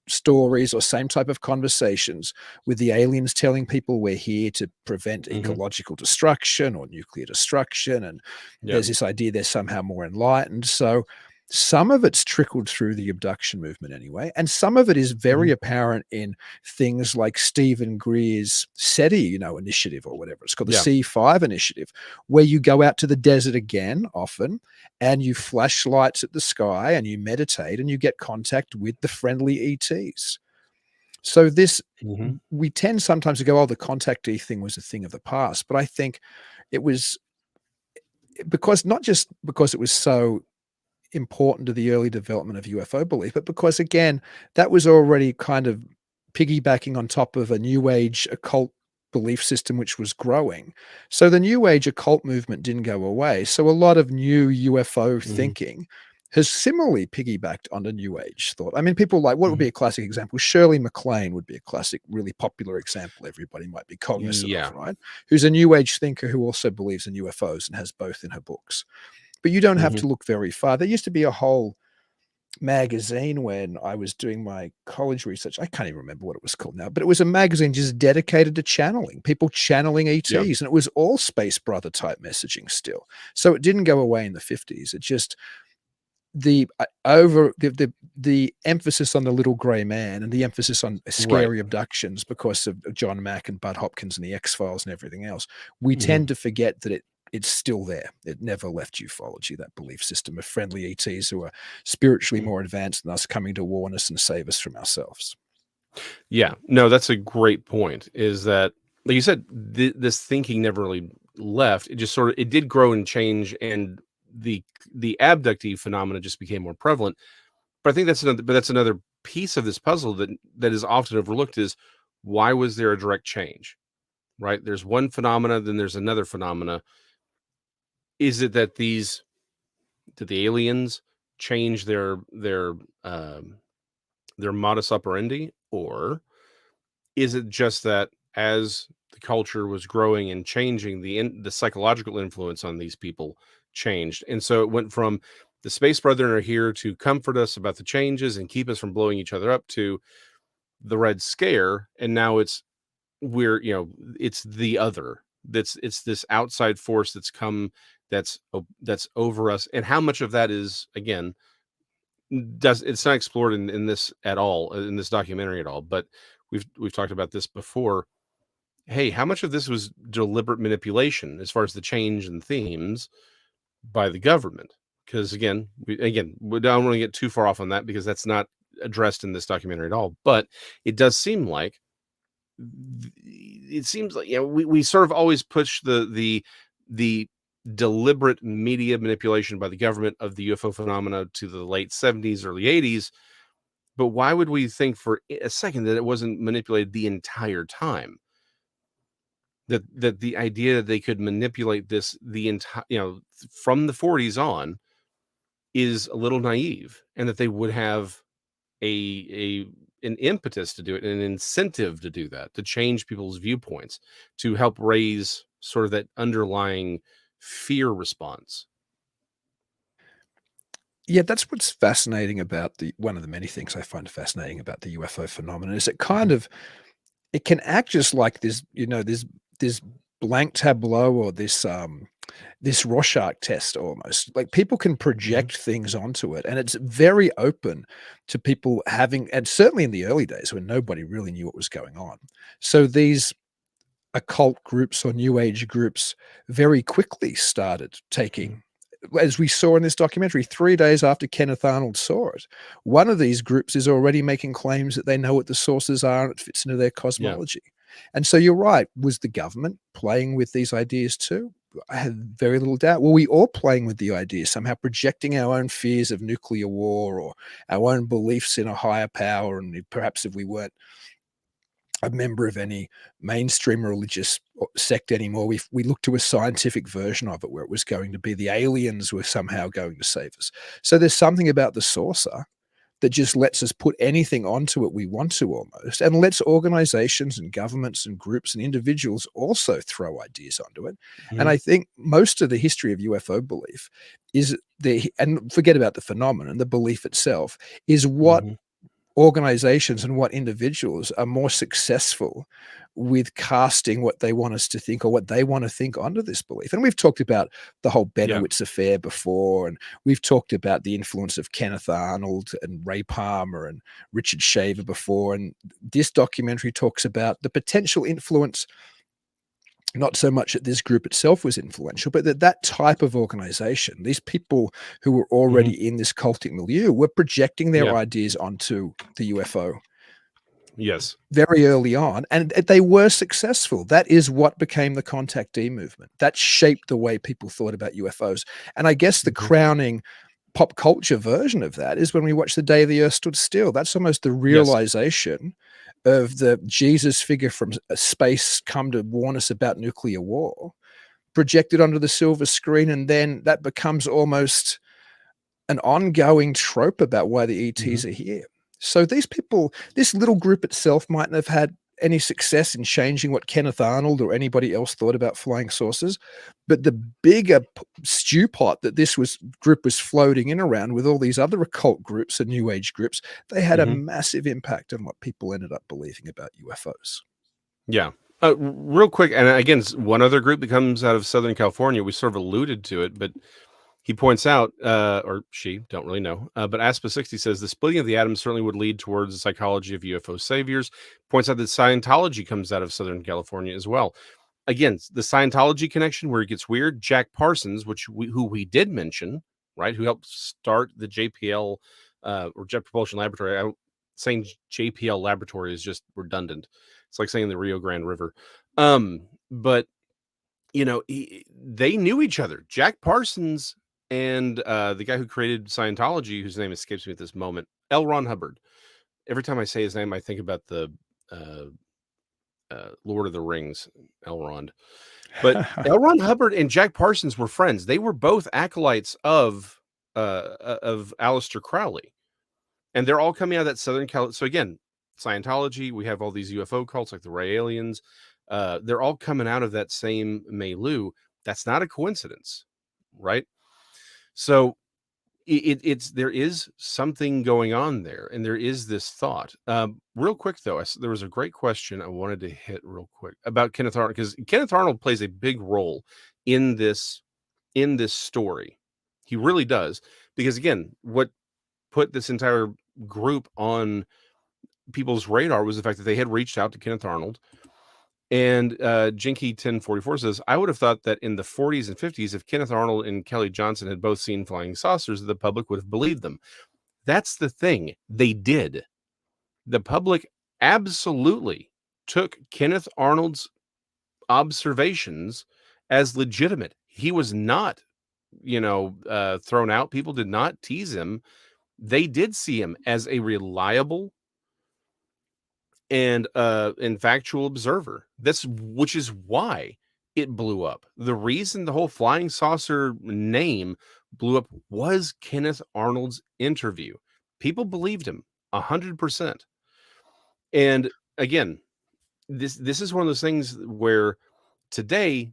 stories or same type of conversations with the aliens telling people we're here to prevent ecological destruction or nuclear destruction. And there's this idea they're somehow more enlightened. So some of it's trickled through the abduction movement anyway, and some of it is very apparent in things like Stephen Greer's SETI, initiative or whatever. It's called the C5 initiative, where you go out to the desert again often, and you flash lights at the sky and you meditate and you get contact with the friendly ETs. So we tend sometimes to go, oh, the contactee thing was a thing of the past, but I think it was not just because it was so important to the early development of UFO belief, but because, again, that was already kind of piggybacking on top of a New Age occult belief system which was growing. So the New Age occult movement didn't go away. So a lot of new UFO thinking has similarly piggybacked on the New Age thought. I mean, people like, what would be a classic example? Shirley MacLaine would be a classic, really popular example everybody might be cognizant of, right? Who's a New Age thinker who also believes in UFOs and has both in her books. But you don't have to look very far. There used to be a whole magazine when I was doing my college research. I can't even remember what it was called now, but it was a magazine just dedicated to channeling, people channeling ETs. And it was all Space Brother type messaging still. So it didn't go away in the 50s. It just, the emphasis on the little gray man and the emphasis on scary abductions because of John Mack and Bud Hopkins and the X-Files and everything else, we tend to forget that it's still there. It never left ufology, that belief system of friendly ETs who are spiritually more advanced than us, coming to warn us and save us from ourselves. Yeah, no, that's a great point, is that, like you said, this thinking never really left. It just it did grow and change, and the abductee phenomena just became more prevalent. But I think that's another piece of this puzzle that is often overlooked, is why was there a direct change? Right? There's one phenomena, then there's another phenomena. Is it that did the aliens change their modus operandi, or is it just that as the culture was growing and changing, the psychological influence on these people changed, and so it went from the Space Brethren are here to comfort us about the changes and keep us from blowing each other up, to the Red Scare, and now it's the other. It's this outside force that's come, that's over us, and how much of that is, again, it's not explored in this at all, in this documentary at all, but we've talked about this before. Hey, how much of this was deliberate manipulation as far as the change in themes by the government? Because we don't want to get too far off on that, because that's not addressed in this documentary at all. But it does seem like, we sort of always push the deliberate media manipulation by the government of the UFO phenomena to the late 70s, early 80s. But why would we think for a second that it wasn't manipulated the entire time? that the idea that they could manipulate this the entire, from the 40s on, is a little naive, and that they would have a an impetus to do it, an incentive to do that, to change people's viewpoints, to help raise sort of that underlying fear response. Yeah, that's what's fascinating about one of the many things I find fascinating about the UFO phenomenon is it kind Mhm. of it can act just like this blank tableau or this Rorschach test almost. Like people can Mhm. project things onto it, and it's very open to people having, and certainly in the early days when nobody really knew what was going on. So these occult groups or new age groups very quickly started Mhm. taking, as we saw in this documentary 3 days after Kenneth Arnold saw it, one of these groups is already making claims that they know what the sources are and it fits into their Yeah. cosmology. And so you're right, was the government playing with these ideas too? I have very little doubt. Were we all playing with the idea, somehow projecting our own fears of nuclear war or our own beliefs in a higher power, and perhaps if we weren't a member of any mainstream religious sect anymore. We looked to a scientific version of it where it was going to be the aliens were somehow going to save us. So there's something about the saucer that just lets us put anything onto it we want to almost, and lets organizations and governments and groups and individuals also throw ideas onto it. And Mhm. I think most of the history of UFO belief is and forget about the phenomenon, the belief itself is what Mhm. organizations and what individuals are more successful with casting what they want us to think or what they want to think onto this belief. And we've talked about the whole Yeah. Benowitz affair before, and we've talked about the influence of Kenneth Arnold and Ray Palmer and Richard Shaver before. And this documentary talks about the potential influence, not so much that this group itself was influential, but that type of organization, these people who were Mhm. already in this cultic milieu, were projecting their Yeah. ideas onto the UFO Yes. very early on, and they were successful. That is what became the contactee movement. That shaped the way people thought about UFOs. And I guess the Mhm. crowning pop culture version of that is when we watch The Day the Earth Stood Still. That's almost the Yes. realization of the Jesus figure from space come to warn us about nuclear war, projected onto the silver screen, and then that becomes almost an ongoing trope about why the Mhm. ETs are here. So these people, this little group itself mightn't have had any success in changing what Kenneth Arnold or anybody else thought about flying saucers, but the bigger stew pot that this was group was floating in around with all these other occult groups and new age groups, they had a Mhm. massive impact on what people ended up believing about UFOs. Yeah. Real quick, and again, one other group that comes out of Southern California. We sort of alluded to it, but he points out, or she, don't really know, but Aspa60 says the splitting of the atom certainly would lead towards the psychology of UFO saviors. Points out that Scientology comes out of Southern California as well. Again, the Scientology connection where it gets weird. Jack Parsons, who we did mention, right, who helped start the JPL or Jet Propulsion Laboratory. Saying JPL Laboratory is just redundant. It's like saying the Rio Grande River. But they knew each other. Jack Parsons and the guy who created Scientology, whose name escapes me at this moment, L. Ron Hubbard. Every time I say his name, I think about the uh, Lord of the Rings, Elrond. But L. Ron Hubbard and Jack Parsons were friends. They were both acolytes of Aleister Crowley, and they're all coming out of that Southern Cal. So again, Scientology. We have all these UFO cults like the Ray Aliens. They're all coming out of that same milieu. That's not a coincidence, right? So it's there is something going on there, and there is this thought. Real quick though, there was a great question I wanted to hit real quick about Kenneth Arnold, because Kenneth Arnold plays a big role in this story. He really does, because again, what put this entire group on people's radar was the fact that they had reached out to Kenneth Arnold. And Jinky 1044 says, I would have thought that in the 40s and 50s, if Kenneth Arnold and Kelly Johnson had both seen flying saucers, the public would have believed them. That's the thing. They did. The public absolutely took Kenneth Arnold's observations as legitimate. He was not, thrown out. People did not tease him. They did see him as a reliable and factual observer. Which is why it blew up. The reason the whole flying saucer name blew up was Kenneth Arnold's interview. People believed him 100%. And again, this is one of those things where today,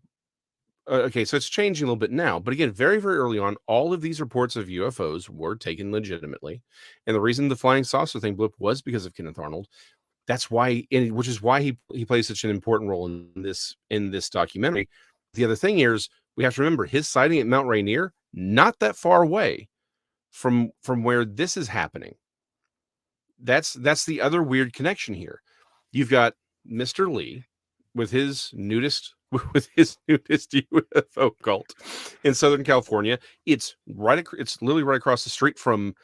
okay, so it's changing a little bit now, but again, very, very early on, all of these reports of UFOs were taken legitimately. And the reason the flying saucer thing blew up was because of Kenneth Arnold. That's why, which is why he plays such an important role in this documentary. The other thing is, we have to remember his sighting at Mount Rainier, not that far away from where this is happening. That's the other weird connection here. You've got Mr. Lee with his nudist UFO cult in Southern California. It's literally right across the street from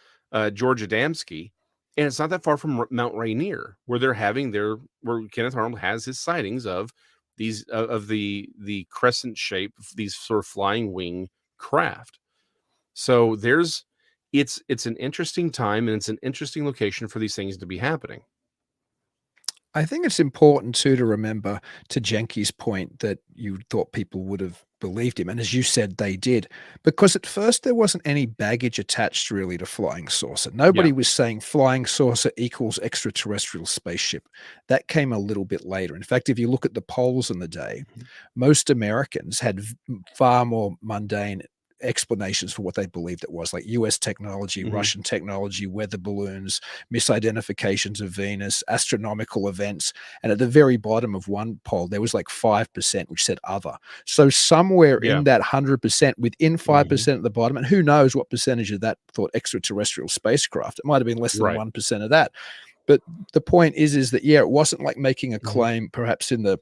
George Adamski, and it's not that far from Mount Rainier, where where Kenneth Arnold has his sightings of these of the crescent shape, these sort of flying wing craft. So it's an interesting time, and it's an interesting location for these things to be happening. I think it's important too to remember, to Jenke's point, that you thought people would have believed him, and as you said, they did, because at first there wasn't any baggage attached really to flying saucer. Nobody was saying flying saucer equals extraterrestrial spaceship. That came a little bit later. In fact, if you look at the polls in the day, most Americans had far more mundane explanations for what they believed it was, like US technology, Russian technology, weather balloons, misidentifications of Venus, astronomical events. And at the very bottom of one poll, there was like 5% which said other. So somewhere in that 100%, within 5% at the bottom, and who knows what percentage of that thought extraterrestrial spacecraft. It might have been less than 1% of that. But the point is that, yeah, it wasn't like making a claim perhaps in the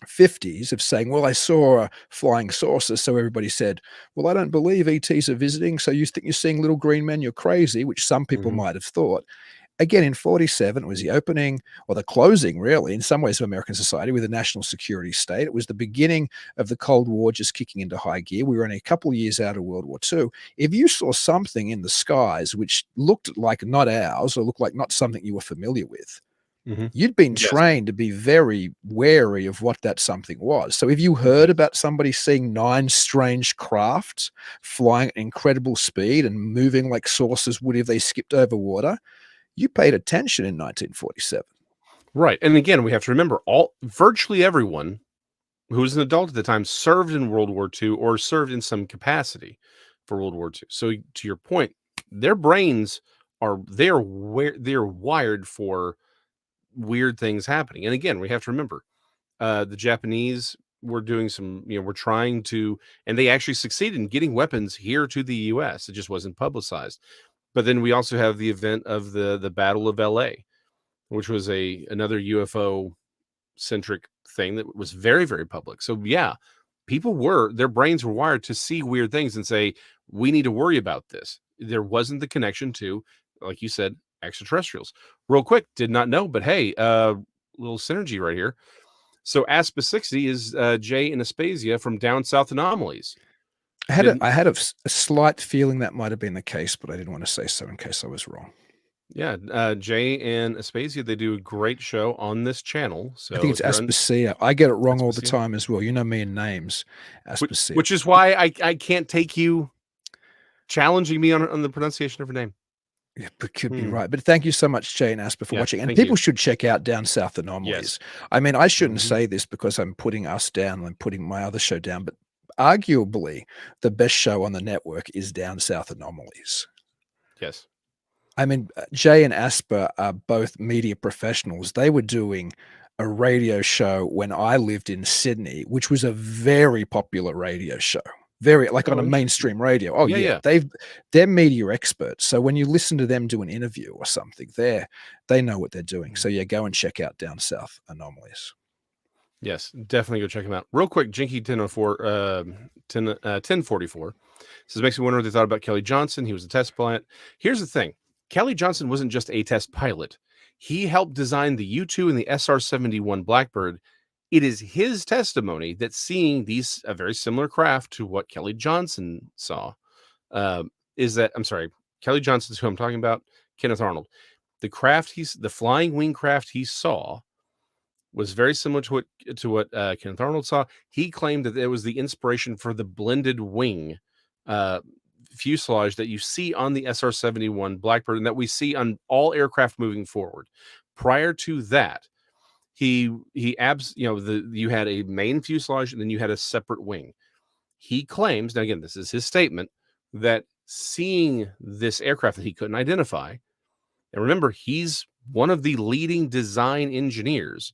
50s of saying, well, I saw a flying saucer. So everybody said, well, I don't believe ETs are visiting. So you think you're seeing little green men, you're crazy, which some people might have thought. Again, in 47, it was the opening, or the closing, really, in some ways, of American society with a national security state. It was the beginning of the Cold War just kicking into high gear. We were only a couple of years out of World War II. If you saw something in the skies which looked like not ours, or looked like not something you were familiar with, you'd been trained to be very wary of what that something was. So if you heard about somebody seeing 9 strange crafts flying at incredible speed and moving like saucers would if they skipped over water, you paid attention in 1947. Right. And again, we have to remember, virtually everyone who was an adult at the time served in World War II or served in some capacity for World War II. So to your point, their brains they're wired for weird things happening. And again, we have to remember, the Japanese were doing some, were trying to, and they actually succeeded in getting weapons here to the US. It just wasn't publicized. But then we also have the event of the Battle of LA, which was another UFO centric thing that was very, very public. So yeah, their brains were wired to see weird things and say, we need to worry about this. There wasn't the connection to, like you said, extraterrestrials. Real quick, did not know, but hey, little synergy right here. So Aspa 60 is Jay and Aspasia from Down South Anomalies. I had a slight feeling that might have been the case, but I didn't want to say so in case I was wrong. Yeah, Jay and Aspasia, they do a great show on this channel. So I think it's Aspasia. I get it wrong all the time as well. You know me in names, Aspasia. Which is why I can't take you challenging me on the pronunciation of her name. Yeah, but could be right. But thank you so much, Jay and Aspa, for watching. And people should check out Down South Anomalies. I mean, I shouldn't say this because I'm putting us down and putting my other show down, but arguably the best show on the network is Down South Anomalies. Yes. I mean, Jay and Aspa are both media professionals. They were doing a radio show when I lived in Sydney, which was a very popular radio show. Very, like, on a mainstream radio. Oh yeah. They're media experts. So when you listen to them do an interview or something, they know what they're doing. So yeah, go and check out Down South Anomalies. Yes, definitely go check them out. Real quick, Jinky 1044 says, makes me wonder what they thought about Kelly Johnson. He was a test pilot. Here's the thing. Kelly Johnson wasn't just a test pilot. He helped design the U-2 and the SR-71 Blackbird. It is his testimony that seeing a very similar craft to what Kelly Johnson saw, Kelly Johnson's who I'm talking about, Kenneth Arnold. The flying wing craft he saw was very similar to what Kenneth Arnold saw. He claimed that it was the inspiration for the blended wing uh, fuselage that you see on the SR-71 Blackbird and that we see on all aircraft moving forward. Prior to that, you had a main fuselage and then you had a separate wing. He claims, now again, this is his statement, that seeing this aircraft that he couldn't identify, and remember, he's one of the leading design engineers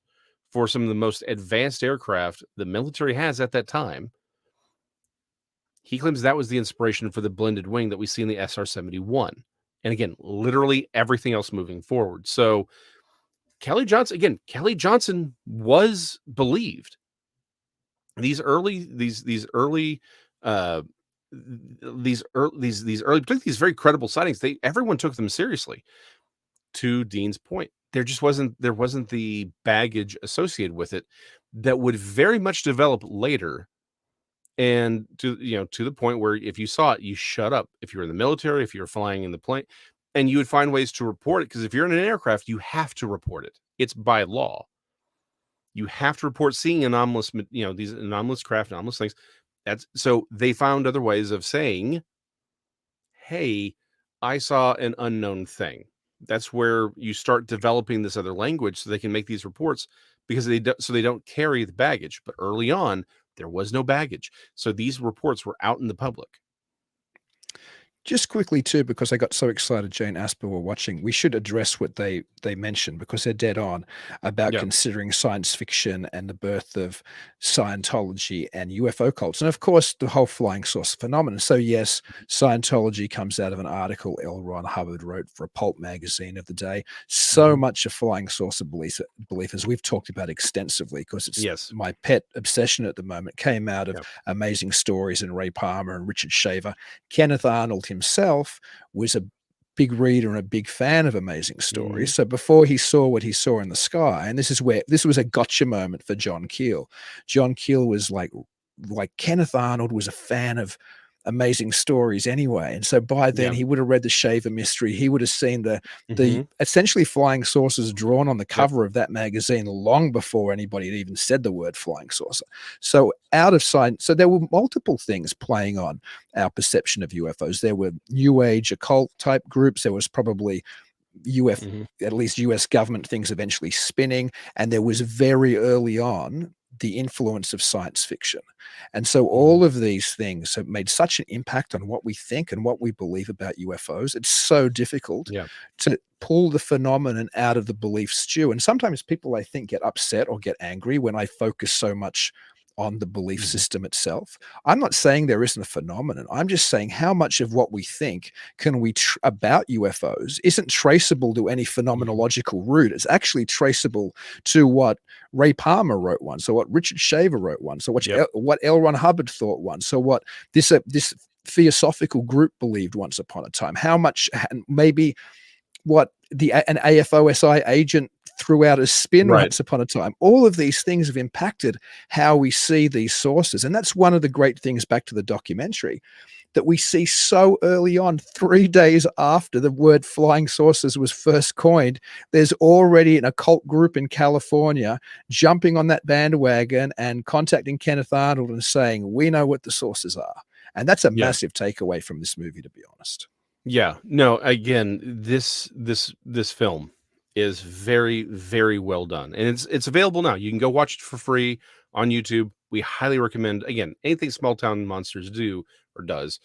for some of the most advanced aircraft the military has at that time. He claims that was the inspiration for the blended wing that we see in the SR-71. And again, literally everything else moving forward. So Kelly Johnson was believed. These early, particularly these very credible sightings, everyone took them seriously. To Dean's point, there wasn't the baggage associated with it that would very much develop later. And to the point where if you saw it, you shut up. If you were in the military, if you were flying in the plane, and you would find ways to report it, because if you're in an aircraft, you have to report it. It's by law. You have to report seeing anomalous, these anomalous craft, anomalous things. So they found other ways of saying, hey, I saw an unknown thing. That's where you start developing this other language so they can make these reports, because they don't carry the baggage. But early on, there was no baggage. So these reports were out in the public. Just quickly too, because I got so excited Jane Asper were watching, we should address what they mentioned, because they're dead on about considering science fiction and the birth of Scientology and UFO cults. And of course, the whole flying saucer phenomenon. So yes, Scientology comes out of an article L. Ron Hubbard wrote for a pulp magazine of the day. So much of flying saucer belief, as we've talked about extensively, because it's my pet obsession at the moment, came out of Amazing Stories and Ray Palmer and Richard Shaver. Kenneth Arnold himself was a big reader and a big fan of Amazing Stories. So before he saw what he saw in the sky, and this was a gotcha moment for John Keel. John Keel was like Kenneth Arnold was a fan of Amazing Stories anyway, and so by then he would have read the Shaver mystery. He would have seen the essentially flying saucers drawn on the cover of that magazine long before anybody had even said the word flying saucer. So out of sight, so there were multiple things playing on our perception of UFOs. There were New Age occult type groups. There was probably at least US government things eventually spinning, and there was very early on the influence of science fiction. And so all of these things have made such an impact on what we think and what we believe about UFOs. It's so difficult to pull the phenomenon out of the belief stew. And sometimes people, I think, get upset or get angry when I focus so much on the belief system itself. I'm not saying there isn't a phenomenon. I'm just saying how much of what we think about UFOs isn't traceable to any phenomenological route. It's actually traceable to what Ray Palmer wrote once, or what Richard Shaver wrote once, or what L. Ron Hubbard thought once, or what this theosophical group believed once upon a time. How much, maybe what an AFOSI agent threw out a spin once upon a time. All of these things have impacted how we see these sources. And that's one of the great things, back to the documentary, that we see so early on, 3 days after the word flying saucers was first coined. There's already an occult group in California jumping on that bandwagon and contacting Kenneth Arnold and saying, we know what the sources are. And that's a massive takeaway from this movie, to be honest. Yeah, no, again, this film is very, very well done. And it's available now. You can go watch it for free on YouTube. We highly recommend, again, anything Small Town Monsters does.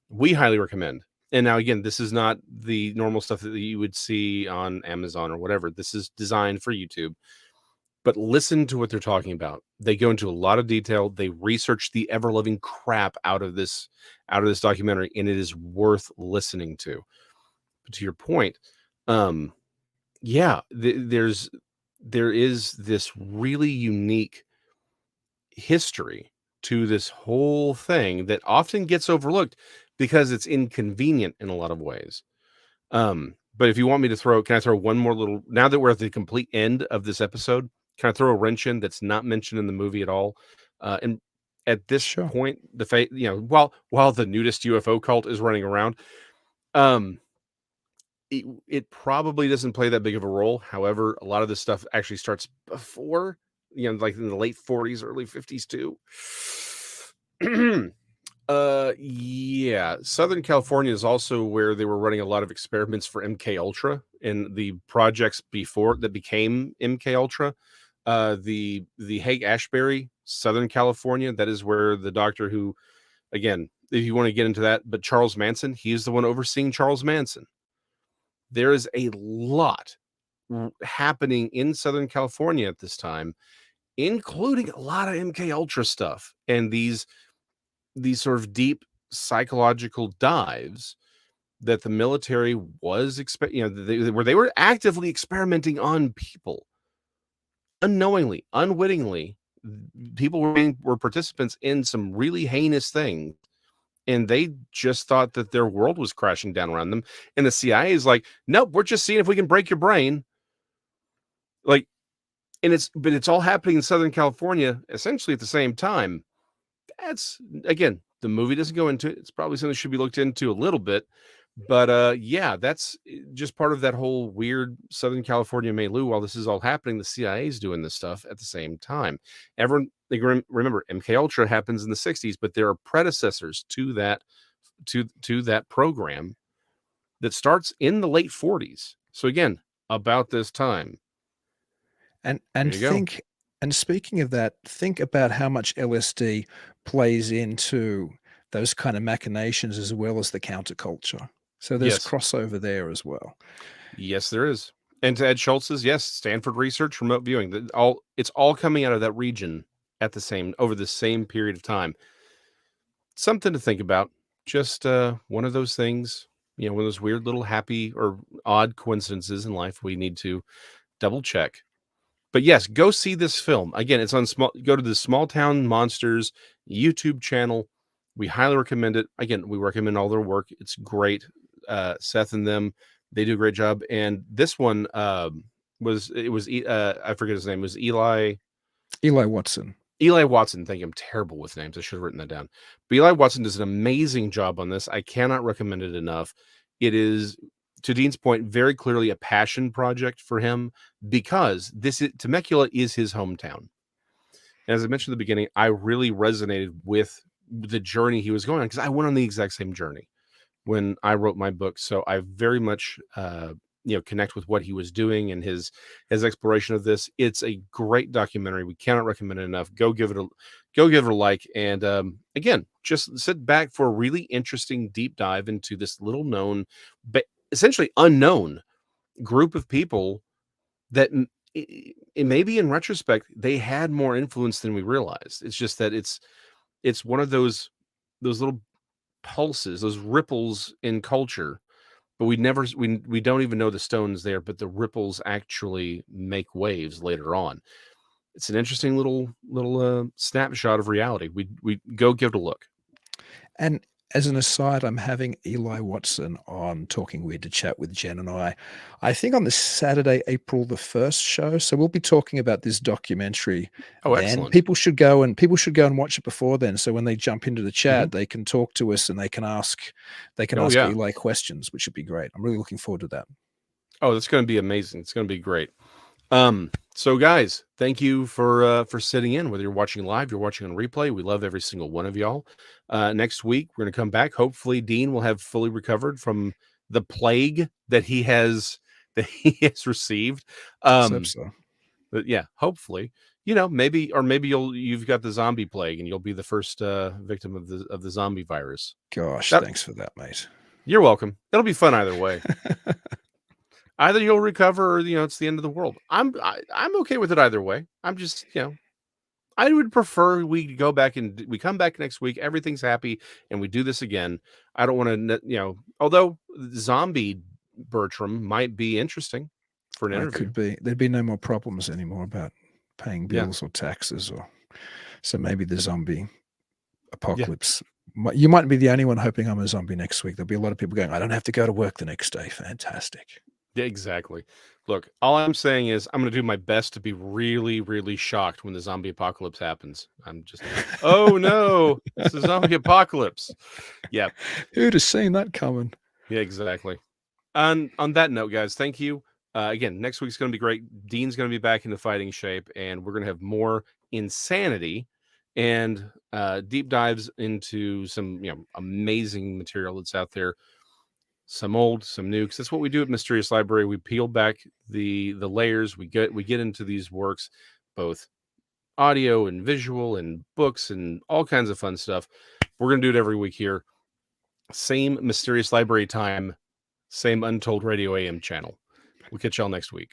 We highly recommend. And now again, this is not the normal stuff that you would see on Amazon or whatever. This is designed for YouTube. But listen to what they're talking about. They go into a lot of detail. They research the ever-living crap out of this documentary, and it is worth listening to. But to your point, there is this really unique history to this whole thing that often gets overlooked because it's inconvenient in a lot of ways. But if you want me to can I throw one more little, now that we're at the complete end of this episode, can I throw a wrench in that's not mentioned in the movie at all? And at this point, while the nudist UFO cult is running around, it probably doesn't play that big of a role. However, a lot of this stuff actually starts before, like in the late 40s, early 50s too. Yeah, Southern California is also where they were running a lot of experiments for MK Ultra and the projects before that became MK Ultra. The Haight Ashbury, Southern California, that is where the doctor who, again, if you want to get into that, but Charles Manson, he's the one overseeing Charles Manson. There is a lot happening in Southern California at this time, including a lot of MK Ultra stuff and these sort of deep psychological dives that the military was where they were actively experimenting on people unknowingly, unwittingly. People were participants in some really heinous things, and they just thought that their world was crashing down around them. And the CIA is like, nope, we're just seeing if we can break your brain. Like, and it's all happening in Southern California essentially at the same time. That's, again, the movie doesn't go into it. It's probably something that should be looked into a little bit. But yeah, that's just part of that whole weird Southern California milieu. While this is all happening, the CIA is doing this stuff at the same time. Everyone, remember, MK Ultra happens in the 60s, but there are predecessors to that to that program that starts in the late 40s. So again, about this time. And think, and speaking of that, think about how much LSD plays into those kind of machinations as well as the counterculture. So there's crossover there as well. Yes, there is. And to Ed Schultz's, yes, Stanford research, remote viewing, it's all coming out of that region over the same period of time. Something to think about. Just one of those things, one of those weird little happy or odd coincidences in life we need to double check. But yes, go see this film. Again, it's on go to the Small Town Monsters YouTube channel. We highly recommend it. Again, we recommend all their work. It's great. Seth and them, they do a great job. And this one I forget his name. It was Eli Watson. Eli Watson. Thank you. I'm terrible with names. I should have written that down. But Eli Watson does an amazing job on this. I cannot recommend it enough. It is, to Dean's point, very clearly a passion project for him because Temecula is his hometown. And as I mentioned at the beginning, I really resonated with the journey he was going on because I went on the exact same journey when I wrote my book. So I very much, connect with what he was doing and his exploration of this. It's a great documentary. We cannot recommend it enough. Go give it a like. And again, just sit back for a really interesting deep dive into this little known, but essentially unknown group of people that it maybe in retrospect they had more influence than we realized. It's just that it's one of those little pulses, those ripples in culture, but we don't even know the stone's there, but the ripples actually make waves later on. It's an interesting little snapshot of reality. We go give it a look. And as an aside, I'm having Eli Watson on Talking Weird to chat with Jen and I think on the Saturday, April the 1st show. So we'll be talking about this documentary. Oh, then. Excellent. People should go and watch it before then. So when they jump into the chat, they can talk to us and they can ask Eli questions, which would be great. I'm really looking forward to that. Oh, that's going to be amazing. It's going to be great. So guys, thank you for sitting in, whether you're watching live, you're watching on replay. We love every single one of y'all. Next week, we're going to come back. Hopefully Dean will have fully recovered from the plague that he has received. So. But yeah, hopefully, maybe you've got the zombie plague and you'll be the first victim of the zombie virus. Gosh, thanks for that, mate. You're welcome. It'll be fun either way. Either you'll recover or, it's the end of the world. I'm okay with it either way. I'm just, I would prefer we go back and we come back next week. Everything's happy and we do this again. I don't want to, although zombie Bertram might be interesting for an interview. It could be. There'd be no more problems anymore about paying bills or taxes so maybe the zombie apocalypse. Yeah. You might be the only one hoping I'm a zombie next week. There'll be a lot of people going, I don't have to go to work the next day. Fantastic. Yeah, exactly. Look, all I'm saying is I'm going to do my best to be really, really shocked when the zombie apocalypse happens. I'm just, oh no, it's a zombie apocalypse. Yeah. Who'd have seen that coming? Yeah, exactly. On that note, guys, thank you. Again, next week's going to be great. Dean's going to be back into fighting shape, and we're going to have more insanity and deep dives into some amazing material that's out there. Some old, some new. 'Cause that's what we do at Mysterious Library. We peel back the layers. We get into these works, both audio and visual and books and all kinds of fun stuff. We're going to do it every week here. Same Mysterious Library time, same Untold Radio AM channel. We'll catch y'all next week.